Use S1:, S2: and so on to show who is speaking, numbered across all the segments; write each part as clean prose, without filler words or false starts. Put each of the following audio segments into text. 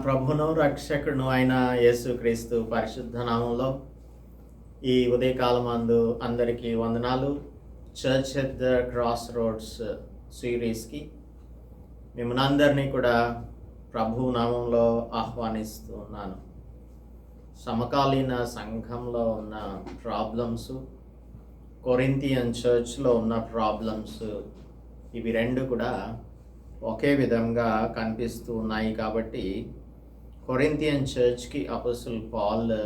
S1: ప్రభును రక్షకుడును అయిన యేసుక్రీస్తు పరిశుద్ధ నామంలో ఈ ఉదయకాలమందు అందరికీ వందనాలు. Church at the crossroads సిరీస్కి మిమ్మల్ని అందరినీ కూడా ప్రభు నామంలో ఆహ్వానిస్తూ ఉన్నాను. సమకాలీన సంఘంలో ఉన్న ప్రాబ్లమ్స్, కొరింథియన్ చర్చ్లో ఉన్న ప్రాబ్లమ్స్, ఇవి రెండు కూడా ఒకే విధంగా కనిపిస్తూ ఉన్నాయి. కాబట్టి కొరింథియన్ చర్చ్కి అపోస్తలుడు పౌలు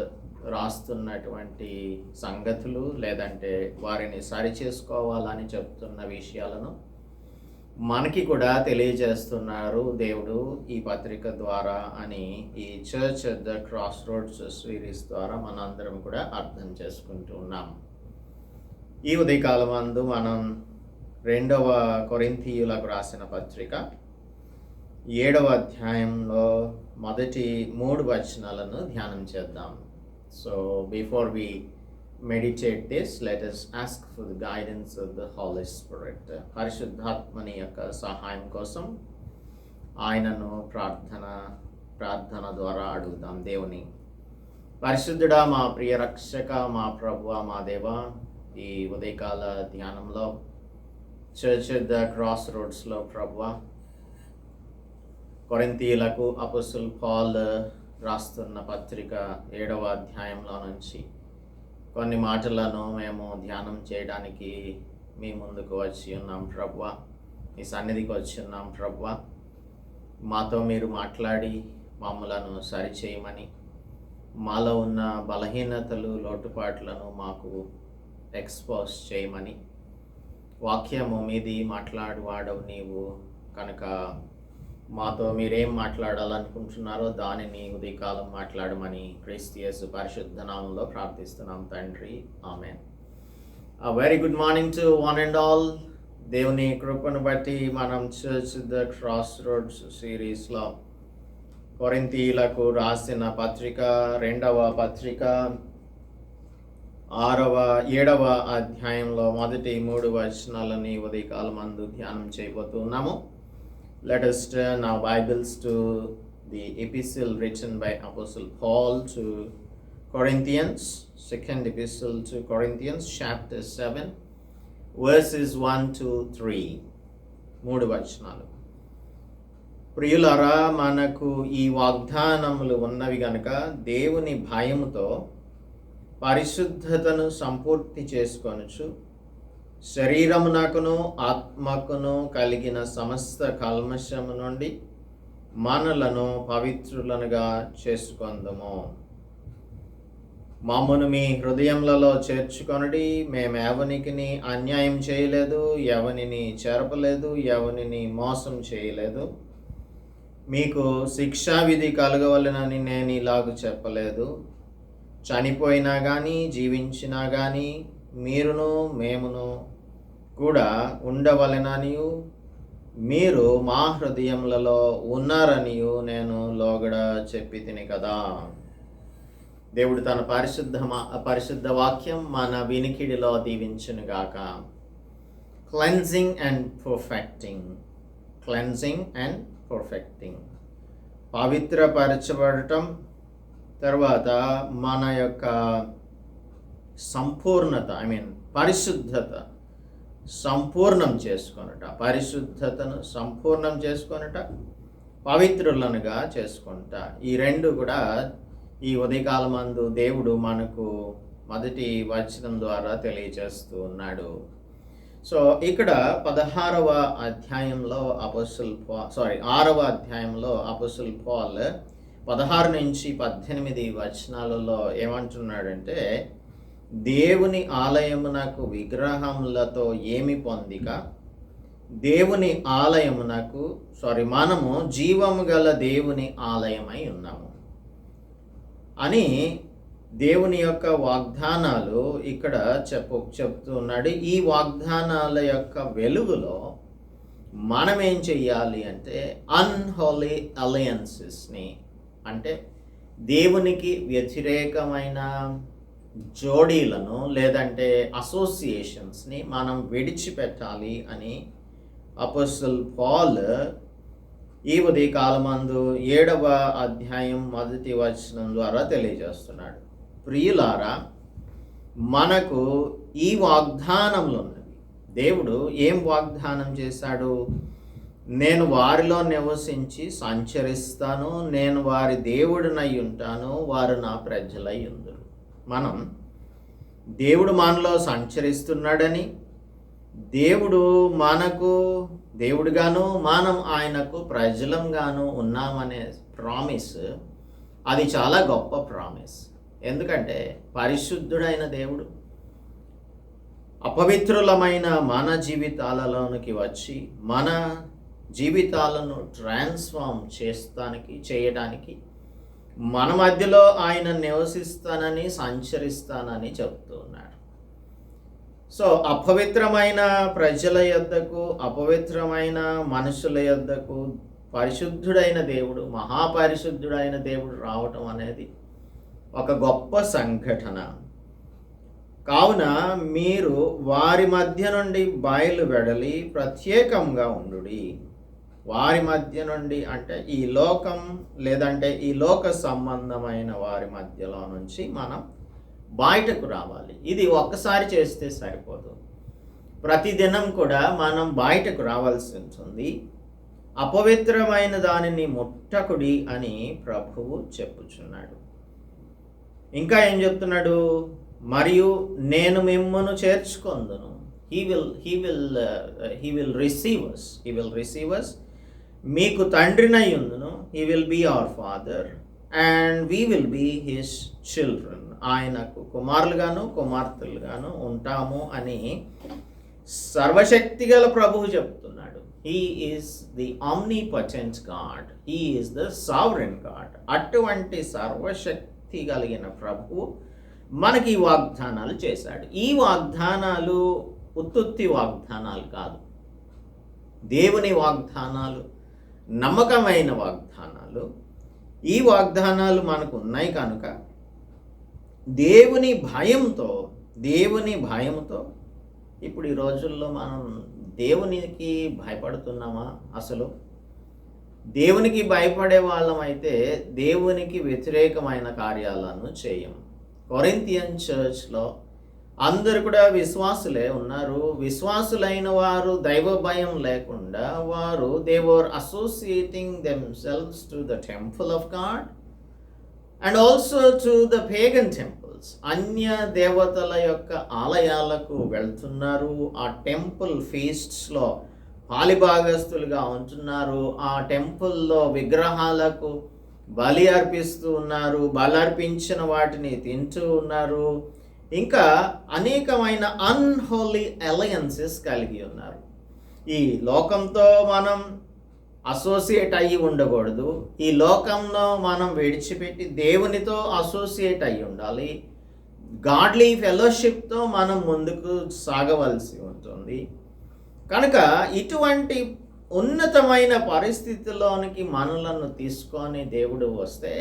S1: రాస్తున్నటువంటి సంగతులు లేదంటే వారిని సరిచేసుకోవాలని చెప్తున్న విషయాలను మనకి కూడా తెలియజేస్తున్నారు దేవుడు ఈ పత్రిక ద్వారా అని ఈ church at the cross roads series ద్వారా మనందరం కూడా అర్థం చేసుకుంటూ ఉన్నాం. ఈ ఉదయకాలమందు మనం 2వ కొరింథీయులకు రాసిన పత్రిక 7వ అధ్యాయంలో మొదటి 3 వచనాలను ధ్యానం చేద్దాం. So before we meditate this, let us ask for the guidance of the Holy Spirit. పరిశుద్ధాత్మని యొక్క సహాయం కోసం ఆయనను ప్రార్థన ద్వారా అడుగుదాం. దేవుని పరిశుద్ధుడా, మా ప్రియ రక్షక, మా ప్రభువా, మా దేవా, ఈ ఉదయకాల ధ్యానంలో చర్చ్ ఎట్ ద క్రాస్ రోడ్స్లో ప్రభువా, కొరింథీయులకు అపోస్తలుడు పౌలు రాస్తున్న పత్రిక 7వ అధ్యాయంలో నుంచి కొన్ని మాటలను మేము ధ్యానం చేయడానికి మీ ముందుకు వచ్చి ఉన్నాం ప్రభువా. మీ సన్నిధికి వచ్చి ఉన్నాం ప్రభువా. మాతో మీరు మాట్లాడి మమ్మలను సరిచేయమని, మాలో ఉన్న బలహీనతలు, లోటుపాట్లను మాకు ఎక్స్పోజ్ చేయమని, వాక్యము మీది మాట్లాడువాడవు నీవు కనుక మాతో మీరేం మాట్లాడాలనుకుంటున్నారో దానిని ఉదయకాలం మాట్లాడమని క్రీస్తు యేసు పరిశుద్ధ నామంలో ప్రార్థిస్తున్నాం తండ్రి, ఆమేన్. Very good morning to one and all. దేవుని కృపను బట్టి మనం చర్చ్ ద క్రాస్ రోడ్స్ సిరీస్లో కొరింథీయులకు రాసిన పత్రిక 2వ పత్రిక 7వ అధ్యాయంలో మొదటి 3 వచనాలని ఉదయకాలమందు ధ్యానం చేయబోతున్నాము. Let us turn our Bibles to the epistle written by Apostle Paul to Corinthians, second epistle to Corinthians, chapter 7, verses 1 to 3. 3 వచనాలు. ప్రియులారా, మనకు ఈ వాగ్దానములు ఉన్నవి గనుక దేవుని భయముతో పరిశుద్ధతను సంపూర్తి చేసుకొనుచు శరీరమునకును ఆత్మకును కలిగిన సమస్త కల్మషము నుండి మనలను పవిత్రులనుగా చేసుకొందుము. మమ్మను మీ హృదయములలో చేర్చుకొనుడి. మేము ఎవనికిని అన్యాయం చేయలేదు, ఎవనిని చెరపలేదు, ఎవనిని మోసం చేయలేదు. మీకు శిక్షావిధి కలగవలెనని నేను ఇలాగ చెప్పలేదు. చనిపోయినా కానీ జీవించినా కానీ మీరును మేమును కూడా ఉండవలెననియు మీరు మా హృదయములలో ఉన్నారనియు నేను లోగడ చెప్పి తిని కదా. దేవుడు తన పరిశుద్ధ వాక్యం మన వినికిడిలో దీవించునుగాక. క్లెన్జింగ్ అండ్ పర్ఫెక్టింగ్, పవిత్రపరచబడటం, తర్వాత మన యొక్క సంపూర్ణత, పరిశుద్ధత సంపూర్ణం చేసుకొనుట, పరిశుద్ధతను సంపూర్ణం చేసుకొనుట, పవిత్రులనుగా చేసుకొనుట, ఈ రెండు కూడా ఈ ఉదయకాలమందు దేవుడు మనకు మొదటి వచనం ద్వారా తెలియజేస్తూ ఉన్నాడు. సో ఇక్కడ 6వ అధ్యాయంలో అపోస్తలుడు పౌలు 16 నుంచి 18 వచనాలలో ఏమంటున్నాడంటే, దేవుని ఆలయమునకు విగ్రహములతో ఏమి పొందిక, దేవుని ఆలయమునకు మనము జీవము గల దేవుని ఆలయమై ఉన్నాము అని దేవుని యొక్క వాగ్దానాలు ఇక్కడ చెప్తూ ఉన్నాడు. ఈ వాగ్దానాల యొక్క వెలుగులో మనం ఏం చెయ్యాలి అంటే, అన్హోలీ అలయన్సెస్ని, అంటే దేవునికి వ్యతిరేకమైన జోడీలను లేదంటే అసోసియేషన్స్ని మనం విడిచిపెట్టాలి అని అపోస్తలుడు పౌలు ఈ ఉదయకాలమందు 7వ అధ్యాయం 1వ వచనం ద్వారా తెలియజేస్తున్నాడు. ప్రియులారా, మనకు ఈ వాగ్దానములు ఉన్నవి. దేవుడు ఏం వాగ్దానం చేశాడు? నేను వారిలో నివసించి సంచరిస్తాను, నేను వారి దేవుడినై ఉంటాను, వారు నా ప్రజలై ఉందురు. మనం దేవుడు మనలో సంచరిస్తున్నాడని, దేవుడు మనకు దేవుడుగాను మనం ఆయనకు ప్రజలంగాను ఉన్నామనే ప్రామిస్, అది చాలా గొప్ప ప్రామిస్. ఎందుకంటే పరిశుద్ధుడైన దేవుడు అపవిత్రులమైన మన జీవితాలలోనికి వచ్చి మన జీవితాలను ట్రాన్స్ఫార్మ్ చేయడానికి మన మధ్యలో ఆయన నివసిస్తానని సంచరిస్తానని చెప్తూ ఉన్నాడు. సో అపవిత్రమైన ప్రజల యొద్దకు, అపవిత్రమైన మనుషుల యొద్దకు పరిశుద్ధుడైన దేవుడు, మహాపరిశుద్ధుడైన దేవుడు రావటం అనేది ఒక గొప్ప సంఘటన. కావున మీరు వారి మధ్య నుండి బయలు వెడలి ప్రత్యేకంగా ఉండుడి. వారి మధ్య నుండి అంటే ఈ లోకం లేదంటే ఈ లోక సంబంధమైన వారి మధ్యలో నుంచి మనం బయటకు రావాలి. ఇది ఒక్కసారి చేస్తే సరిపోదు, ప్రతిదినం కూడా మనం బయటకు రావాల్సి ఉంటుంది. అపవిత్రమైన దానిని ముట్టకుడి అని ప్రభువు చెప్పుచున్నాడు. ఇంకా ఏం చెప్తున్నాడు? మరియు నేను మిమ్మును చేర్చుకొందును. he will receive us. మీకు తండ్రినై ఉందును. he will be our father and we will be his children. ఆయనకు కుమారులుగాను కుమార్తెలుగాను ఉంటాము అని సర్వశక్తిగల ప్రభువు చెప్తున్నాడు. he is the omnipotent God, he is the sovereign God. అటువంటి సర్వశక్తి కలిగిన ప్రభువు మనకి ఈ వాగ్దానాలు చేశాడు. ఈ వాగ్దానాలు ఉత్తుత్తి వాగ్దానాలు కాదు, దేవుని వాగ్దానాలు, నమ్మకమైన వాగ్దానాలు. ఈ వాగ్దానాలు మనకు ఉన్నాయి కనుక దేవుని భయంతో ఇప్పుడు ఈ రోజుల్లో మనం దేవునికి భయపడుతున్నామా? అసలు దేవునికి భయపడే వాళ్ళమైతే దేవునికి వ్యతిరేకమైన కార్యాలను చేయము. కొరింథియన్ చర్చ్లో అందరు కూడా విశ్వాసులే ఉన్నారు. విశ్వాసులైన వారు దైవ భయం లేకుండా they were associating themselves to the temple of God and also to the pagan temples. అన్య దేవతల యొక్క ఆలయాలకు వెళ్తున్నారు. ఆ టెంపుల్ ఫీస్ట్స్లో పాలిభాగస్తులుగా ఉంటున్నారు. ఆ టెంపుల్లో విగ్రహాలకు బలి అర్పిస్తూ ఉన్నారు. బలర్పించిన వాటిని తింటూ ఉన్నారు. ఇంకా అనేకమైన అన్హోలీ అలయన్సెస్ కలిగి ఉన్నారు. ఈ లోకంతో మనం అసోసియేట్ అయ్యి ఉండకూడదు. ఈ లోకంలో మనం విడిచిపెట్టి దేవునితో అసోసియేట్ అయ్యి ఉండాలి. గాడ్లీ ఫెలోషిప్తో మనం ముందుకు సాగవలసి ఉంటుంది. కనుక ఇటువంటి ఉన్నతమైన పరిస్థితిలోనికి మనలను తీసుకొని దేవుడు వస్తే,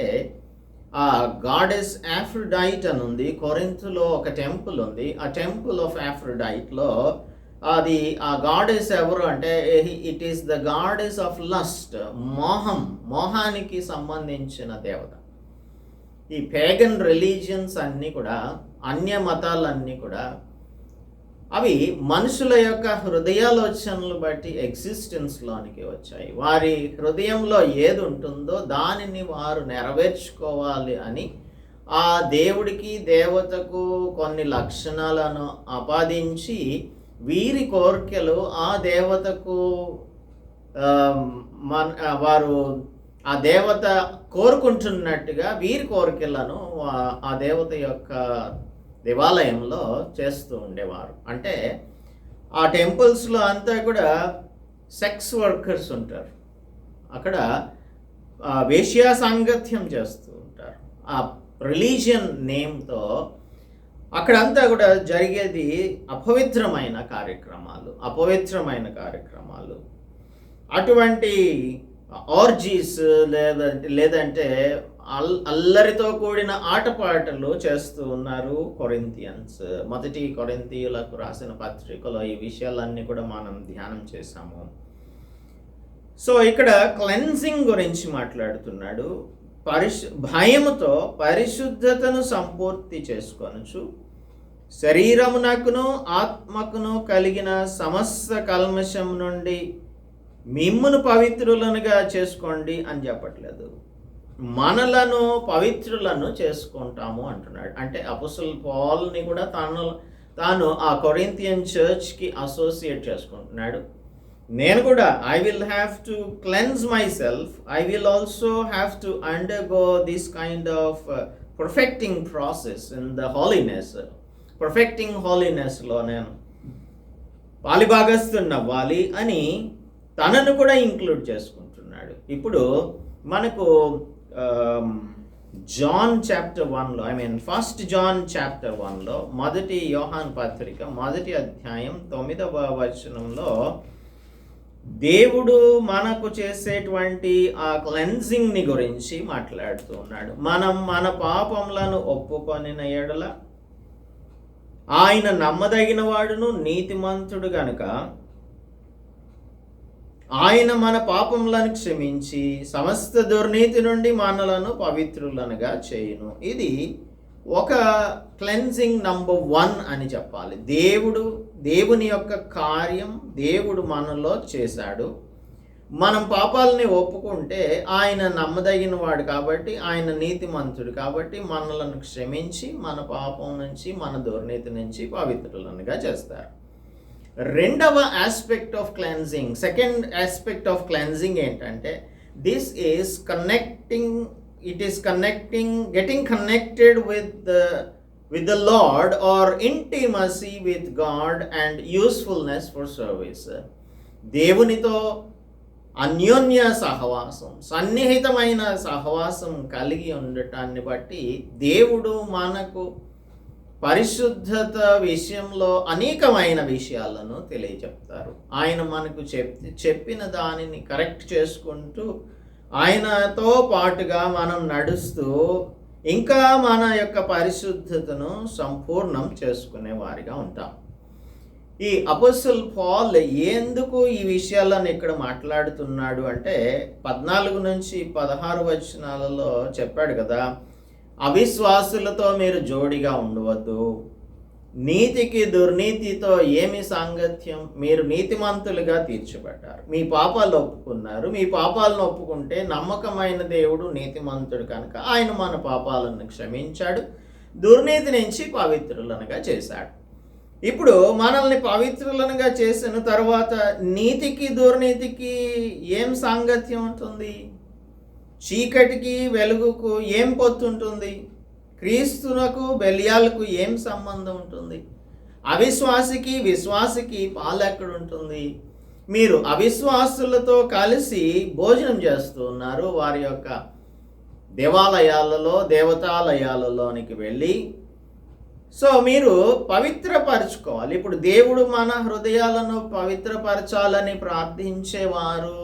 S1: ఆ గాడెస్ ఆఫ్రోడైట్ అని ఉంది. కొరింథులో ఒక టెంపుల్ ఉంది. ఆ టెంపుల్ ఆఫ్ ఆఫ్రోడైట్లో అది ఆ గాడెస్ ఎవరు అంటే it is the goddess of lust, మోహానికి సంబంధించిన దేవత. ఈ పేగన్ రిలీజియన్స్ అన్నీ కూడా, అన్య మతాలన్నీ కూడా అవి మనుషుల యొక్క హృదయాలోచనలు బట్టి ఎగ్జిస్టెన్స్లోనికి వచ్చాయి. వారి హృదయంలో ఏది ఉంటుందో దానిని వారు నెరవేర్చుకోవాలి అని ఆ దేవుడికి దేవతకు కొన్ని లక్షణాలను ఆపాదించి వీరి కోరికలు ఆ దేవతకు వారు ఆ దేవత కోరుకుంటున్నట్టుగా వీరి కోరికలను ఆ దేవత యొక్క దేవాలయంలో చేస్తూ ఉండేవారు. అంటే ఆ టెంపుల్స్లో అంతా కూడా సెక్స్ వర్కర్స్ ఉంటారు. అక్కడ వేశ్యా సాంగత్యం చేస్తూ ఉంటారు. ఆ రిలీజియన్ నేమ్తో అక్కడంతా కూడా జరిగేది అపవిత్రమైన కార్యక్రమాలు. అటువంటి ఆర్జీస్ లేదంటే అల్లరితో కూడిన ఆటపాటలు చేస్తూ ఉన్నారు కొరింథియన్స్. మొదటి కొరింథీయులకు రాసిన పత్రికలో ఈ విషయాలన్నీ కూడా మనం ధ్యానం చేశాము. సో ఇక్కడ క్లెన్సింగ్ గురించి మాట్లాడుతున్నాడు. భయముతో పరిశుద్ధతను సంపూర్తి చేసుకొనుచు శరీరమునకును ఆత్మకును కలిగిన సమస్త కల్మషం నుండి మిమ్మును పవిత్రులనుగా చేసుకోండి అని చెప్పట్లేదు. మనలను పవిత్రులను చేసుకుంటాము అంటున్నాడు. అంటే అపోస్తలుడు పౌలుని కూడా తాను ఆ కొరింథియన్ చర్చ్కి అసోసియేట్ చేసుకుంటున్నాడు. నేను కూడా I will have to cleanse myself, I will also have to undergo this kind of perfecting process in the holiness. Perfecting హాలీనెస్లో నేను పాలిభాగస్తున్నవ్వాలి అని తనను కూడా ఇంక్లూడ్ చేసుకుంటున్నాడు. ఇప్పుడు మనకు జాన్ చాప్టర్ 1లో, 1 జాన్ చాప్టర్ 1లో, మొదటి యోహాను పత్రిక 1వ అధ్యాయం 9వ వచనంలో దేవుడు మనకు చేసేటువంటి ఆ క్లెన్జింగ్ని గురించి మాట్లాడుతూ ఉన్నాడు. మనం మన పాపములను ఒప్పుకొనిన ఎడల ఆయన నమ్మదగిన వాడును నీతిమంతుడు గనుక ఆయన మన పాపములను క్షమించి సమస్త దుర్నీతి నుండి మనలను పవిత్రులనుగా చేయును. ఇది ఒక క్లెన్జింగ్ నంబర్ 1 అని చెప్పాలి. దేవుని యొక్క కార్యం దేవుడు మనలో చేశాడు. మనం పాపాలని ఒప్పుకుంటే ఆయన నమ్మదగిన వాడు కాబట్టి, ఆయన నీతిమంతుడు కాబట్టి మనలను క్షమించి మన పాపం నుంచి మన దుర్నీతి నుంచి పవిత్రులనుగా చేస్తారు. రెండవ aspect of cleansing, second aspect of cleansing ఏంటంటే this is connecting, it is getting connected with the Lord, or intimacy with God and usefulness for service. దేవునితో అన్యోన్య సహవాసం, సన్నిహితమైన సహవాసం కలిగి ఉండటాన్ని బట్టి దేవుడు మనకు పరిశుద్ధత విషయంలో అనేకమైన విషయాలను తెలియచెప్తారు. ఆయన మనకు చెప్పిన దానిని కరెక్ట్ చేసుకుంటూ ఆయనతో పాటుగా మనం నడుస్తూ ఇంకా మన యొక్క పరిశుద్ధతను సంపూర్ణం చేసుకునే వారిగా ఉంటాం. ఈ అపోస్తలుడు పౌలు ఎందుకు ఈ విషయాలను ఇక్కడ మాట్లాడుతున్నాడు అంటే 14 నుంచి 16 వచనాలలో చెప్పాడు కదా, అవిశ్వాసులతో మీరు జోడిగా ఉండవద్దు, నీతికి దుర్నీతితో ఏమి సాంగత్యం, మీరు నీతిమంతులుగా తీర్చబడ్డారు, మీ పాపాలు ఒప్పుకున్నారు, మీ పాపాలను ఒప్పుకుంటే నమ్మకమైన దేవుడు నీతిమంతుడు కనుక ఆయన మన పాపాలను క్షమించాడు, దుర్నీతి నుంచి పవిత్రులనుగా చేశాడు. ఇప్పుడు మనల్ని పవిత్రులనుగా చేసిన తర్వాత నీతికి దుర్నీతికి ఏం సాంగత్యం ఉంటుంది? చీకటికి వెలుగుకు ఏం పొత్తుంటుంది? క్రీస్తునకు బెలియాలకు ఏం సంబంధం ఉంటుంది? అవిశ్వాసికి విశ్వాసికి పాలెక్కడుంటుంది? మీరు అవిశ్వాసులతో కలిసి భోజనం చేస్తూ ఉన్నారు, వారి యొక్క దేవాలయాలలో దేవతాలయాలలోనికి వెళ్ళి. సో మీరు పవిత్రపరచుకోవాలి. ఇప్పుడు దేవుడు మన హృదయాలను పవిత్రపరచాలని ప్రార్థించేవారు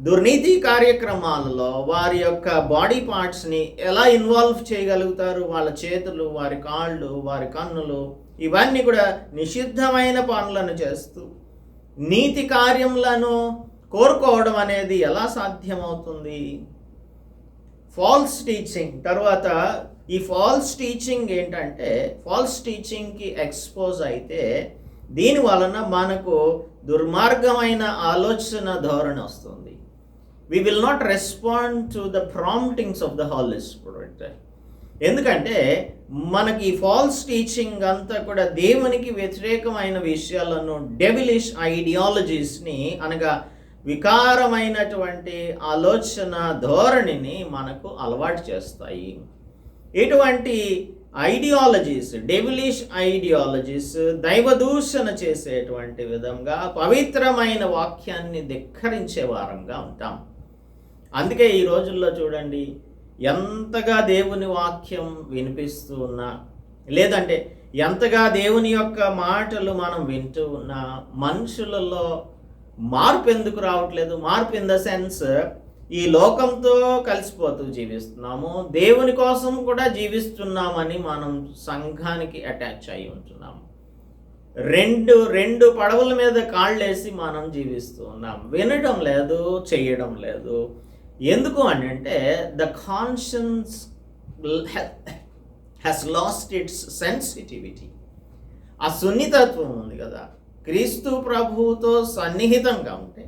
S1: దుర్నీతి కార్యక్రమాలలో వారి యొక్క బాడీ పార్ట్స్ని ఎలా ఇన్వాల్వ్ చేయగలుగుతారు? వాళ్ళ చేతులు, వారి కాళ్ళు, వారి కన్నులు, ఇవన్నీ కూడా నిషిద్ధమైన పనులను చేస్తూ నీతి కార్యములను కోరుకోవడం అనేది ఎలా సాధ్యమవుతుంది? Falls teaching. తర్వాత ఈ ఫాల్స్ టీచింగ్ ఏంటంటే, ఫాల్స్ టీచింగ్కి ఎక్స్పోజ్ అయితే దీని వలన మనకు దుర్మార్గమైన ఆలోచన ధోరణి వస్తుంది. We will not respond to the promptings of the Holy Spirit. ఎందుకంటే మనకి ఫాల్స్ టీచింగ్ అంతా కూడా దేవునికి వ్యతిరేకమైన విషయాలను, డెవిలిష్ ఐడియాలజీస్ని, అనగా వికారమైనటువంటి ఆలోచన ధోరణిని మనకు అలవాటు చేస్తాయి. ఇటువంటి ఐడియాలజీస్, డెవిలిష్ ఐడియాలజీస్ దైవదూషణ చేసేటువంటి విధంగా పవిత్రమైన వాక్యాన్ని ధిక్కరించే వారంగా ఉంటాం. అందుకే ఈ రోజుల్లో చూడండి, ఎంతగా దేవుని వాక్యం వినిపిస్తూ ఉన్నా, లేదంటే ఎంతగా దేవుని యొక్క మాటలు మనం వింటూ ఉన్నా, మనుషులలో మార్పు ఎందుకు రావట్లేదు? మార్పు ఇన్ ద సెన్స్, ఈ లోకంతో కలిసిపోతూ జీవిస్తున్నాము, దేవుని కోసం కూడా జీవిస్తున్నామని మనం సంఘానికి అటాచ్ అయి ఉంటున్నాము. రెండు పడవల మీద కాళ్ళేసి మనం జీవిస్తూ ఉన్నాం. వినడం లేదు, చేయడం లేదు. ఎందుకు అని అంటే the conscience has lost its sensitivity. ఆ సున్నితత్వం ఉంది కదా. క్రీస్తు ప్రభువుతో సన్నిహితంగా ఉంటే,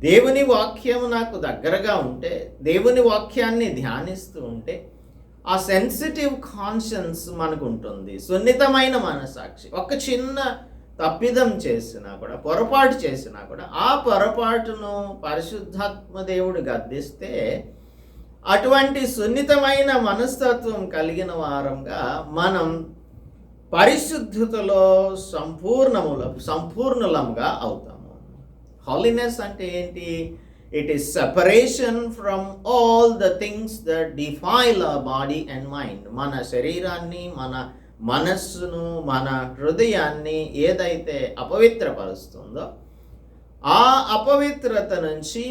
S1: దేవుని వాక్యం నాకు దగ్గరగా ఉంటే, దేవుని వాక్యాన్ని ధ్యానిస్తూ ఉంటే ఆ సెన్సిటివ్ కాన్షియన్స్ మనకు ఉంటుంది, సున్నితమైన మనసాక్షి. ఒక చిన్న తప్పిదం చేసినా కూడా, పొరపాటు చేసినా కూడా ఆ పొరపాటును పరిశుద్ధాత్మ దేవుడు గద్దిస్తే అటువంటి సున్నితమైన మనస్తత్వం కలిగిన వారంగా మనం పరిశుద్ధతలో సంపూర్ణులంగా అవుతాము. హాలీనెస్ అంటే ఏంటి? It is separation from all the things that defile our body and mind. మన శరీరాన్ని, మన మనస్సును, మన హృదయాన్ని ఏదైతే అపవిత్రపరుస్తుందో ఆ అపవిత్రత నుంచి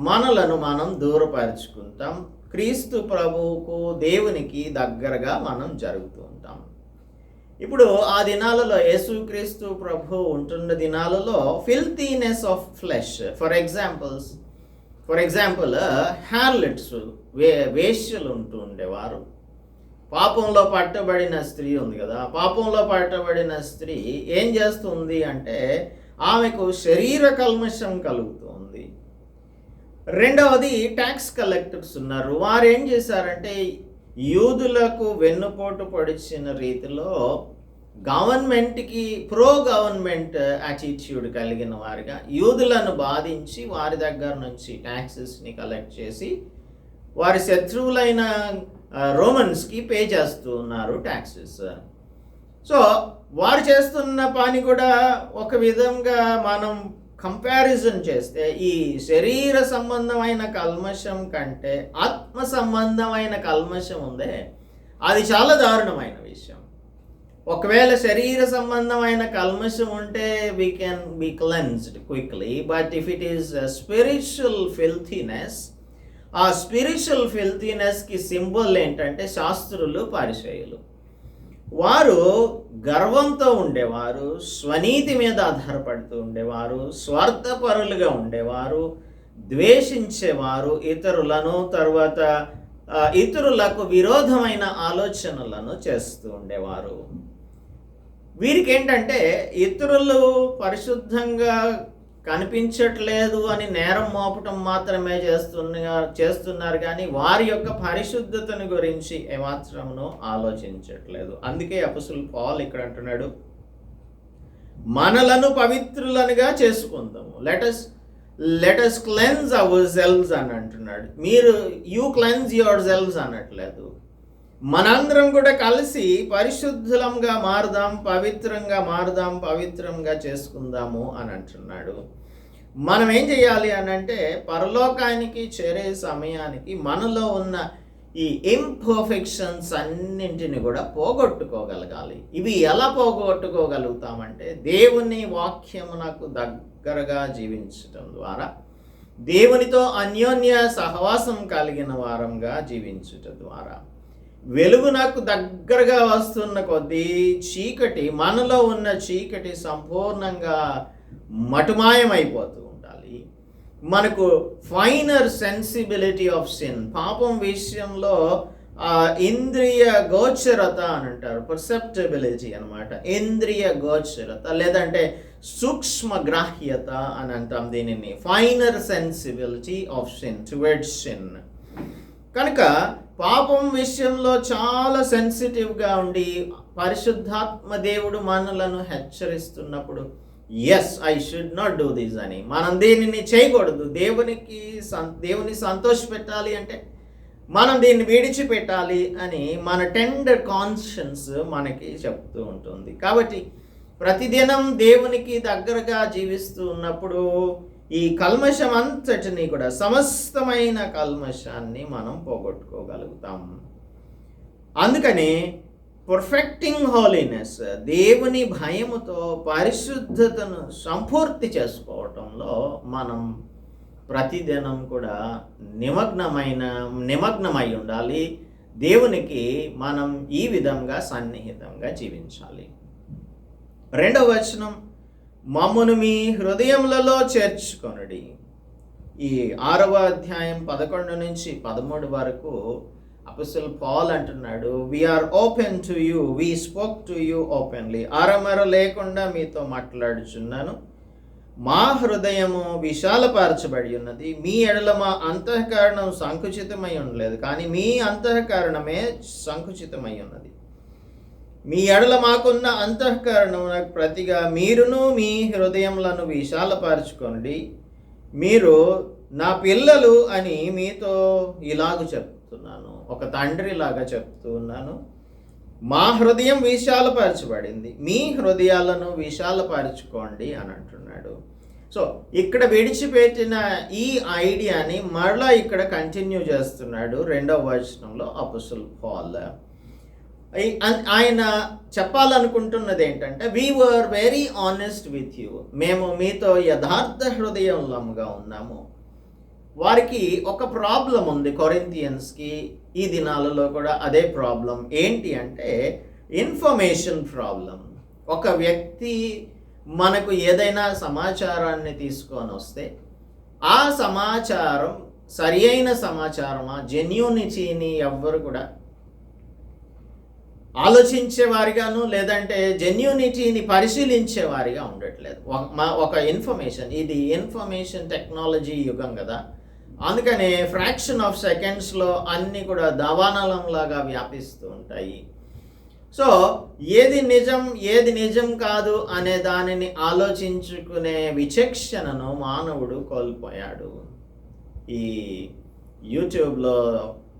S1: మనలను మనం దూరపరుచుకుంటాం. క్రీస్తు ప్రభువుకు, దేవునికి దగ్గరగా మనం జరుగుతూ ఉంటాం. ఇప్పుడు ఆ దినాలలో యేసుక్రీస్తు ప్రభు ఉంటున్న దినాలలో ఫిల్తీనెస్ ఆఫ్ ఫ్లెష్, ఫర్ ఎగ్జాంపుల్ హ్యార్లెట్స్, వేశ్యలు ఉంటూ ఉండేవారు. పాపంలో పట్టబడిన స్త్రీ ఉంది కదా, పాపంలో పట్టబడిన స్త్రీ ఏం చేస్తుంది అంటే ఆమెకు శరీర కల్మషం కలుగుతుంది. రెండవది ట్యాక్స్ కలెక్టర్స్ ఉన్నారు. వారు ఏం చేశారంటే యూదులకు వెన్నుపోటు పొడిచిన రీతిలో గవర్నమెంట్కి గవర్నమెంట్ యాటిట్యూడ్ కలిగిన వారిగా యూదులను బాధించి వారి దగ్గర నుంచి ట్యాక్సెస్ని కలెక్ట్ చేసి వారి శత్రువులైన రోమన్స్కి పే చేస్తూ ఉన్నారు ట్యాక్సెస్. సో వారు చేస్తున్న పని కూడా ఒక విధంగా మనం కంపారిజన్ చేస్తే ఈ శరీర సంబంధమైన కల్మషం కంటే ఆత్మ సంబంధమైన కల్మషం ఉందే, అది చాలా దారుణమైన విషయం. ఒకవేళ శరీర సంబంధమైన కల్మషం ఉంటే we can be cleansed quickly, but if it is spiritual filthiness, ఆ స్పిరిచువల్ ఫిల్తీనెస్కి సింబల్ ఏంటంటే శాస్త్రులు, పరిసయ్యులు. వారు గర్వంతో ఉండేవారు, స్వనీతి మీద ఆధారపడుతూ ఉండేవారు, స్వార్థపరులుగా ఉండేవారు, ద్వేషించేవారు ఇతరులను, తర్వాత ఇతరులకు విరోధమైన ఆలోచనలను చేస్తూ ఉండేవారు. వీరికి ఏంటంటే ఇతరులు పరిశుద్ధంగా కనిపించట్లేదు అని నేరం మోపటం మాత్రమే చేస్తున్నారు కానీ వారి యొక్క పరిశుద్ధతను గురించి ఏమాత్రమునో ఆలోచించట్లేదు. అందుకే అపొస్తలుడు పౌలు ఇక్కడ అంటున్నాడు, మనలను పవిత్రులనుగా చేసుకుందాము. లెట్ us cleanse ourselves అని అంటున్నాడు. యూ క్లెన్స్ యువర్ సెల్వ్స్ అనట్లేదు. మనందరం కూడా కలిసి పరిశుద్ధులంగా మారుదాం, పవిత్రంగా చేసుకుందాము అని అంటున్నాడు. మనం ఏం చేయాలి అని అంటే పరలోకానికి చేరే సమయానికి మనలో ఉన్న ఈ ఇంపర్ఫెక్షన్స్ అన్నింటిని కూడా పోగొట్టుకోగలగాలి. ఇవి ఎలా పోగొట్టుకోగలుగుతామంటే దేవుని వాక్యమునకు దగ్గరగా జీవించటం ద్వారా, దేవునితో అన్యోన్య సహవాసం కలిగిన వారంగా జీవించటం ద్వారా, వెలుగునకు దగ్గరగా వస్తున్న కొద్దీ మనలో ఉన్న చీకటి సంపూర్ణంగా మటుమాయమైపోతూ ఉండాలి. మనకు ఫైనర్ సెన్సిబిలిటీ ఆఫ్ సిన్, పాపం విషయంలో ఇంద్రియ గోచరత అని అంటారు, పర్సెప్టబిలిటీ అనమాట. ఇంద్రియ గోచరత లేదంటే సూక్ష్మ గ్రాహ్యత అని అంటాం దీనిని, finer sensibility of sin towards sin. కనుక పాపం విషయంలో చాలా సెన్సిటివ్గా ఉండి పరిశుద్ధాత్మ దేవుడు మనలను హెచ్చరిస్తున్నప్పుడు I should not do this అని, మనం దీనిని చేయకూడదు. దేవుని సంతోషపెట్టాలి అంటే మనం దీన్ని విడిచిపెట్టాలి అని మన టెండర్ కాన్షియన్స్ మనకి చెప్తూ ఉంటుంది. కాబట్టి ప్రతిదినం దేవునికి దగ్గరగా జీవిస్తూ ఉన్నప్పుడు ఈ కల్మషం అంతటిని కూడా, సమస్తమైన కల్మషాన్ని మనం పోగొట్టుకోగలుగుతాం. అందుకని పర్ఫెక్టింగ్ హోలీనెస్, దేవుని భయముతో పరిశుద్ధతను సంపూర్తి చేసుకోవటంలో మనం ప్రతిదినం కూడా నిమగ్నమై ఉండాలి. దేవునికి మనం ఈ విధంగా సన్నిహితంగా జీవించాలి. 2వ వచనం, మమ్మును మీ హృదయములలో చేర్చుకొనుడి. ఈ 6వ అధ్యాయం 11 నుంచి 13 వరకు అపోస్తల్ పౌల్ అంటున్నాడు, we are open to you, we spoke to you openly. ఆరమర లేకుండా మీతో మాట్లాడుచున్నాను. మా హృదయము విశాలపరచబడి ఉన్నది, మీ ఎడల మా అంతఃకరణం సంకుచితమై ఉండలేదు, కానీ మీ అంతఃకరణమే సంకుచితమై ఉన్నది. మీ ఎడల మాకున్న అంతఃకరణమునకు ప్రతిగా మీరును మీ హృదయములను విశాలపరచుకోండి. మీరు నా పిల్లలు అని మీతో ఇలాగ చెప్తున్నాను, ఒక తండ్రిలాగా చెప్తూ ఉన్నాను. మా హృదయం విశాలపరచబడింది, మీ హృదయాలను విశాలపరచుకోండి అని అంటున్నాడు. సో ఇక్కడ విడిచిపెట్టిన ఈ ఐడియాని మరలా ఇక్కడ కంటిన్యూ చేస్తున్నాడు 2వ వచనంలో అపోస్తల్ పౌల్. ఆయన చెప్పాలనుకుంటున్నది ఏంటంటే, we were very honest with you, మేము మీతో యథార్థ హృదయంగా ఉన్నాము. వారికి ఒక ప్రాబ్లం ఉంది, కొరింథియన్స్కి ఈ దినాలలో కూడా అదే ప్రాబ్లం. ఏంటి అంటే ఇన్ఫర్మేషన్ ప్రాబ్లం. ఒక వ్యక్తి మనకు ఏదైనా సమాచారాన్ని తీసుకొని వస్తే ఆ సమాచారం సరి అయిన సమాచారమా, జెన్యూనిటీని ఎవ్వరు కూడా ఆలోచించేవారిగాను లేదంటే జెన్యూనిటీని పరిశీలించేవారిగా ఉండట్లేదు. ఒక ఇన్ఫర్మేషన్, ఇది ఇన్ఫర్మేషన్ టెక్నాలజీ యుగం కదా, అందుకనే ఫ్రాక్షన్ ఆఫ్ సెకండ్స్లో అన్నీ కూడా దావానలంలాగా వ్యాపిస్తూ ఉంటాయి. సో ఏది నిజం ఏది నిజం కాదు అనే దానిని ఆలోచించుకునే విచక్షణను మానవుడు కోల్పోయాడు. ఈ యూట్యూబ్లో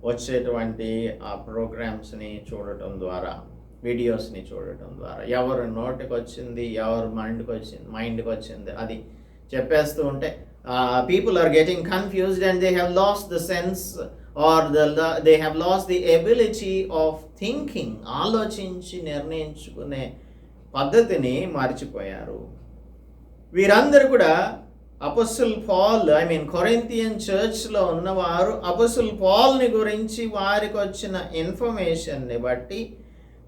S1: వచ్చేటువంటి ఆ ప్రోగ్రామ్స్ని చూడటం ద్వారా, వీడియోస్ని చూడటం ద్వారా ఎవరు నోటికి వచ్చింది, ఎవరు మైండ్కి వచ్చింది అది చెప్పేస్తూ ఉంటే people are getting confused and they have lost the sense or they have lost the ability of thinking. ఆలోచించి నిర్ణయించుకునే పద్ధతిని మర్చిపోయారు. వీరందరూ కూడా అపోస్తల్ పౌల్, కొరింథియన్ చర్చ్లో ఉన్నవారు అపోస్తల్ పౌల్ని గురించి వారికి వచ్చిన ఇన్ఫర్మేషన్ని బట్టి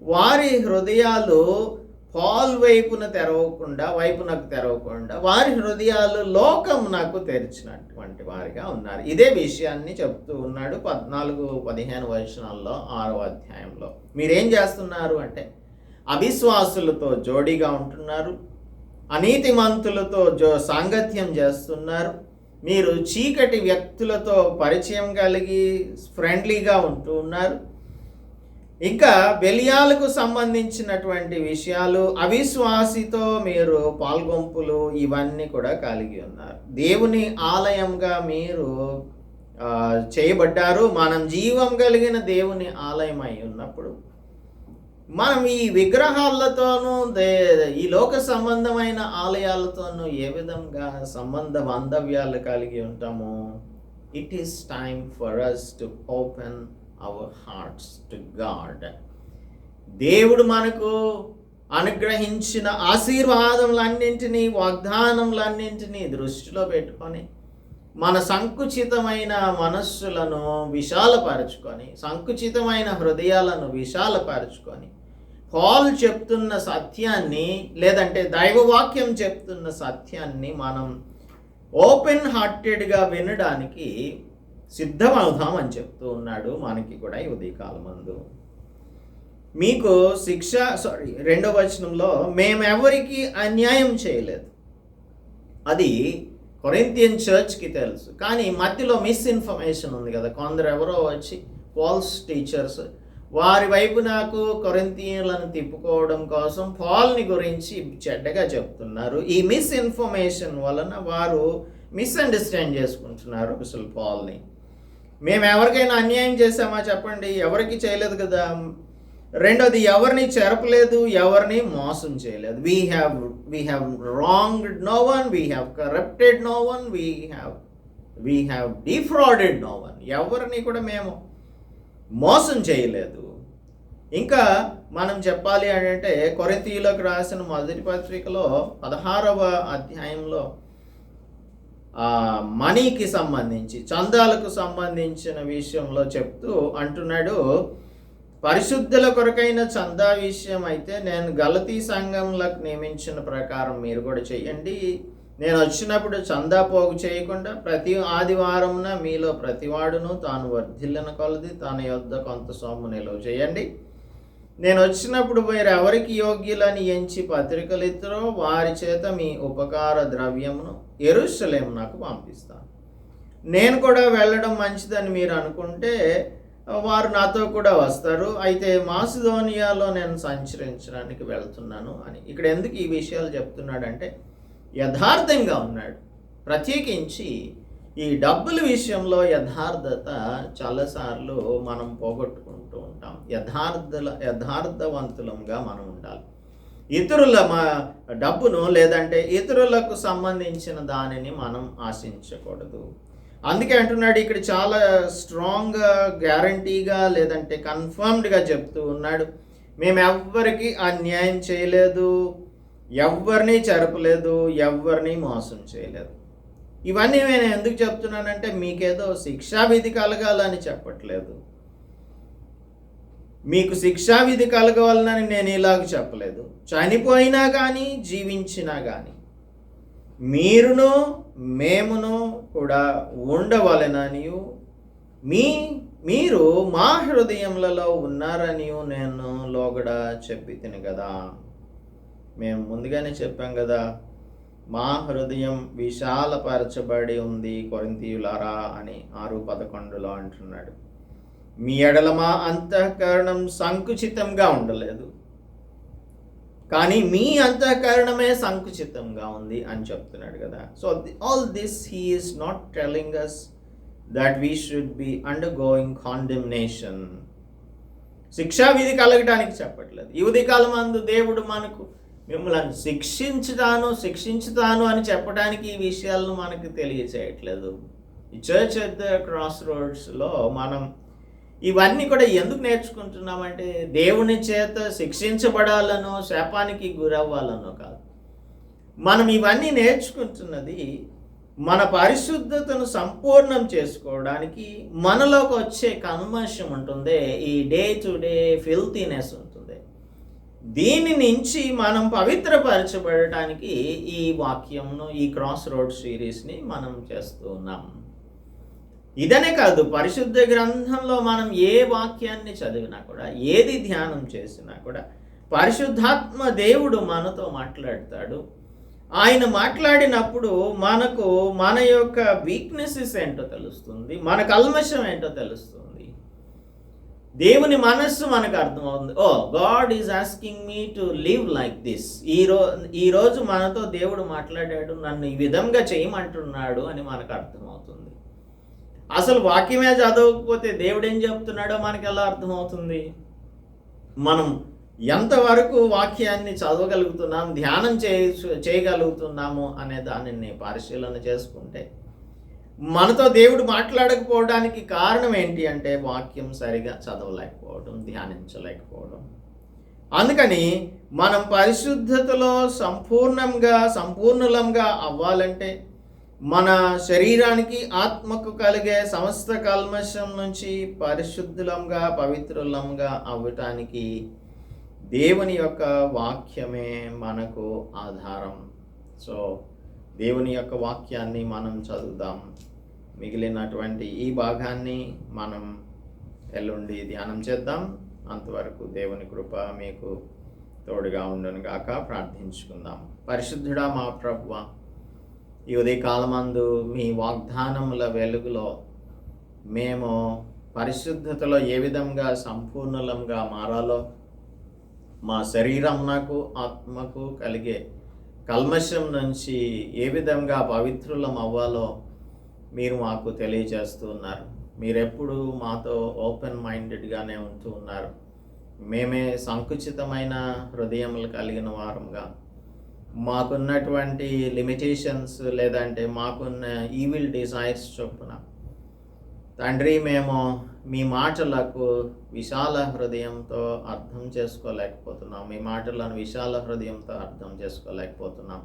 S1: వారి హృదయాలు పౌల్ వైపునకు తెరవకుండా వారి హృదయాలు లోకమునకు తెరిచినటువంటి వారిగా ఉన్నారు. ఇదే విషయాన్ని చెప్తూ ఉన్నాడు 14-15 వచనాల్లో 6వ అధ్యాయంలో. మీరేం చేస్తున్నారు అంటే అవిశ్వాసులతో జోడీగా ఉంటున్నారు, అనీతిమంతులతో సాంగత్యం చేస్తున్నారు, మీరు చీకటి వ్యక్తులతో పరిచయం కలిగి ఫ్రెండ్లీగా ఉంటూ ఉన్నారు, ఇంకా బెలియాలకు సంబంధించినటువంటి విషయాలు, అవిశ్వాసితో మీరు పాల్గొంపులు ఇవన్నీ కూడా కలిగి ఉన్నారు. దేవుని ఆలయంగా మీరు చేయబడ్డారు. మనం జీవం కలిగిన దేవుని ఆలయం అయి ఉన్నప్పుడు మనం ఈ విగ్రహాలతోనూ ఈ లోక సంబంధమైన ఆలయాలతోనూ ఏ విధంగా సంబంధ బాంధవ్యాలు కలిగి ఉంటామో, it is time for us to open our hearts to God. దేవుడు మనకు అనుగ్రహించిన ఆశీర్వాదములన్నింటినీ, వాగ్దానములన్నింటినీ దృష్టిలో పెట్టుకొని మన సంకుచితమైన మనస్సులను విశాలపరచుకొని, సంకుచితమైన హృదయాలను విశాలపరచుకొని పౌల్ చెప్తున్న సత్యాన్ని లేదంటే దైవవాక్యం చెప్తున్న సత్యాన్ని మనం ఓపెన్ హార్టెడ్గా వినడానికి సిద్ధమవుదామని చెప్తూ ఉన్నాడు మనకి కూడా ఈ ఉదయకాలం మందు. మీకు 2వ వచనంలో మేమెవరికి అన్యాయం చేయలేదు, అది కొరింథియన్ చర్చ్కి తెలుసు. కానీ మధ్యలో మిస్ఇన్ఫర్మేషన్ ఉంది కదా, కొందరు ఎవరో వచ్చి ఫాల్స్ టీచర్స్ వారి వైపు నాకు కొరింథియన్లను తిప్పుకోవడం కోసం పౌల్ని గురించి చెడ్డగా చెప్తున్నారు. ఈ మిస్ఇన్ఫర్మేషన్ వలన వారు మిస్అండర్స్టాండ్ చేసుకుంటున్నారు అసలు పౌల్ని. మేము ఎవరికైనా అన్యాయం చేశామా చెప్పండి? ఎవరికి చేయలేదు కదా. రెండోది, ఎవరిని చెరపలేదు, ఎవరిని మోసం చేయలేదు. we have wronged no one, we have corrupted no one, we have defrauded no one. ఎవరిని కూడా మేము మోసం చేయలేదు. ఇంకా మనం చెప్పాలి అంటే కొరింథీయులకు రాసిన మొదటి పత్రికలో 16వ అధ్యాయంలో మనీకి సంబంధించి, చందాలకు సంబంధించిన విషయంలో చెప్తూ అంటున్నాడు, పరిశుద్ధుల కొరకైన చందా విషయం అయితే నేను గలతీ సంఘంలకు నియమించిన ప్రకారం మీరు కూడా చేయండి. నేను వచ్చినప్పుడు చందా పోగు చేయకుండా ప్రతి ఆదివారమున మీలో ప్రతివాడును తాను వర్ధిల్లిన కొలది తన యొద్ద కొంత సొమ్ము నిలువ చేయండి. నేను వచ్చినప్పుడు మీరు ఎవరికి యోగ్యులని ఎంచి పత్రికలు ఇద్దరో వారి చేత మీ ఉపకార ద్రవ్యమును యెరూషలేము నాకు పంపిస్తాను. నేను కూడా వెళ్ళడం మంచిదని మీరు అనుకుంటే వారు నాతో కూడా వస్తారు. అయితే మాసిదోనియాలో నేను సంచరించడానికి వెళ్తున్నాను అని. ఇక్కడ ఎందుకు ఈ విషయాలు చెప్తున్నాడంటే యథార్థంగా ఉన్నాడు. ప్రత్యేకించి ఈ డబ్బుల విషయంలో యథార్థత చాలాసార్లు మనం పోగొట్టుకుంటూ ఉంటాం. యథార్థవంతులంగా మనం ఉండాలి. ఇతరుల డబ్బును లేదంటే ఇతరులకు సంబంధించిన దానిని మనం ఆశించకూడదు. అందుకే అంటున్నాడు ఇక్కడ చాలా స్ట్రాంగ్గా, గ్యారంటీగా లేదంటే కన్ఫర్మ్డ్గా చెప్తూ ఉన్నాడు, మేము ఎవ్వరికి అన్యాయం చేయలేదు, ఎవరిని చెరపలేదు, ఎవరిని మోసం చేయలేదు. ఇవన్నీ నేను ఎందుకు చెప్తున్నానంటే మీకేదో శిక్షావిధి కలగాలని చెప్పట్లేదు. మీకు శిక్షావిధి కలగవాలని నేను ఇలాగ చెప్పలేదు. చనిపోయినా కానీ జీవించినా కానీ మీరును మేమును కూడా ఉండవలెననియు మీరు మా హృదయములలో ఉన్నారనియు నేను లోగడ చెప్పి తిని కదా. మేము ముందుగానే చెప్పాం కదా, మా హృదయం విశాలపరచబడి ఉంది కొరింథీయులారా అని 6:11 అంటున్నాడు. మీ ఎడల మా అంతఃకరణం సంకుచితంగా ఉండలేదు, కానీ మీ అంతఃకరణమే సంకుచితంగా ఉంది అని చెప్తున్నాడు కదా. So all this he is not telling us that we should be undergoing condemnation. శిక్షావిధి కలగడానికి చెప్పట్లేదు. ఈ ఉదయకాలం అందు దేవుడు మనకు మిమ్మల్ని శిక్షించుతాను అని చెప్పడానికి ఈ విషయాలను మనకు తెలియచేయట్లేదు. ఈ చర్చ్ ఎట్ ద క్రాస్ రోడ్స్లో మనం ఇవన్నీ కూడా ఎందుకు నేర్చుకుంటున్నామంటే దేవుని చేత శిక్షించబడాలనో శాపానికి గురవ్వాలనో కాదు. మనం ఇవన్నీ నేర్చుకుంటున్నది మన పరిశుద్ధతను సంపూర్ణం చేసుకోవడానికి. మనలోకి వచ్చే కల్మషం ఉంటుంది, ఈ డే టు డే ఫిల్తీనెస్ ఉంటుంది. దీని నుంచి మనం పవిత్రపరచబడటానికి ఈ వాక్యంను, ఈ క్రాస్ రోడ్ సిరీస్ని మనం చేస్తూ ఉన్నాం. ఇదనే కాదు, పరిశుద్ధ గ్రంథంలో మనం ఏ వాక్యాన్ని చదివినా కూడా, ఏది ధ్యానం చేసినా కూడా పరిశుద్ధాత్మ దేవుడు మనతో మాట్లాడతాడు. ఆయన మాట్లాడినప్పుడు మనకు మన యొక్క వీక్నెసెస్ ఏంటో తెలుస్తుంది, మన కల్మషం ఏంటో తెలుస్తుంది. దేవుని మనస్సు మనకు అర్థమవుతుంది. Oh God is asking me to live like this. ఈరోజు మనతో దేవుడు మాట్లాడాడు, నన్ను ఈ విధంగా చేయమంటున్నాడు అని మనకు అర్థమవుతుంది. అసలు వాక్యమే చదవకపోతే దేవుడు ఏం చెప్తున్నాడో మనకి ఎలా అర్థమవుతుంది? మనం ఎంతవరకు వాక్యాన్ని చదవగలుగుతున్నాం, ధ్యానం చేయగలుగుతున్నాము అనే దానిని పరిశీలన చేసుకుంటే మనతో దేవుడు మాట్లాడకపోవడానికి కారణం ఏంటి అంటే వాక్యం సరిగా చదవలేకపోవడం, ధ్యానించలేకపోవడం. అందుకని మనం పరిశుద్ధతలో సంపూర్ణులంగా అవ్వాలంటే మన శరీరానికి ఆత్మకు కలిగే సమస్త కల్మషం నుంచి పరిశుద్ధులంగా పవిత్రులంగా అవ్వటానికి దేవుని యొక్క వాక్యమే మనకు ఆధారం. సో దేవుని యొక్క వాక్యాన్ని మనం చదువుదాం. మిగిలినటువంటి ఈ భాగాన్ని మనం ఎల్లుండి ధ్యానం చేద్దాం. అంతవరకు దేవుని కృప మీకు తోడుగా ఉండును గాక. ప్రార్థించుకుందాం. పరిశుద్ధుడా మా ప్రభువా, ఈ ఉదయకాలమందు మీ వాగ్దానముల వెలుగులో మేము పరిశుద్ధతలో ఏ విధంగా సంపూర్ణులంగా మారాలో, మా శరీరమునకు ఆత్మకు కలిగే కల్మషం నుంచి ఏ విధంగా పవిత్రులం అవ్వాలో మీరు మాకు తెలియజేస్తూ ఉన్నారు. మీరెప్పుడు మాతో ఓపెన్ మైండెడ్గానే ఉంటూ ఉన్నారు. మేమే సంకుచితమైన హృదయములు కలిగిన వారంగా, మాకున్నటువంటి లిమిటేషన్స్ లేదంటే మాకున్న ఈవిల్ డిజైర్స్ చొప్పున తండ్రి మేము మీ మాటలకు విశాల హృదయంతో అర్థం చేసుకోలేకపోతున్నాం. మీ మాటలను విశాల హృదయంతో అర్థం చేసుకోలేకపోతున్నాం.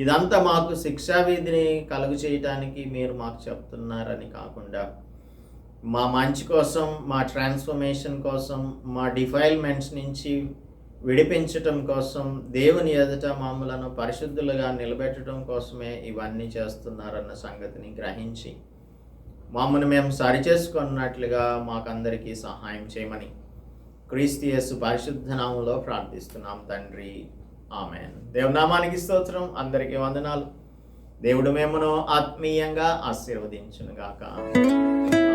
S1: ఇదంతా మాకు శిక్షావిధిని కలుగు చేయటానికి మీరు మాకు చెప్తున్నారని కాకుండా మా మంచి కోసం, మా ట్రాన్స్ఫర్మేషన్ కోసం, మా డిఫైల్మెంట్స్ నుంచి విడిపించటం కోసం, దేవుని ఎదుట మమ్మలను పరిశుద్ధులుగా నిలబెట్టడం కోసమే ఇవన్నీ చేస్తున్నారన్న సంగతిని గ్రహించి మమ్మల్ని మేము సరిచేసుకున్నట్లుగా మాకందరికీ సహాయం చేయమని క్రీస్తు యేసు పరిశుద్ధ నామములో ప్రార్థిస్తున్నాం తండ్రి. ఆమేన్. దేవుని నామానికి స్తోత్రం. అందరికీ వందనాలు. దేవుడు మిమ్మను ఆత్మీయంగా ఆశీర్వదించును గాక.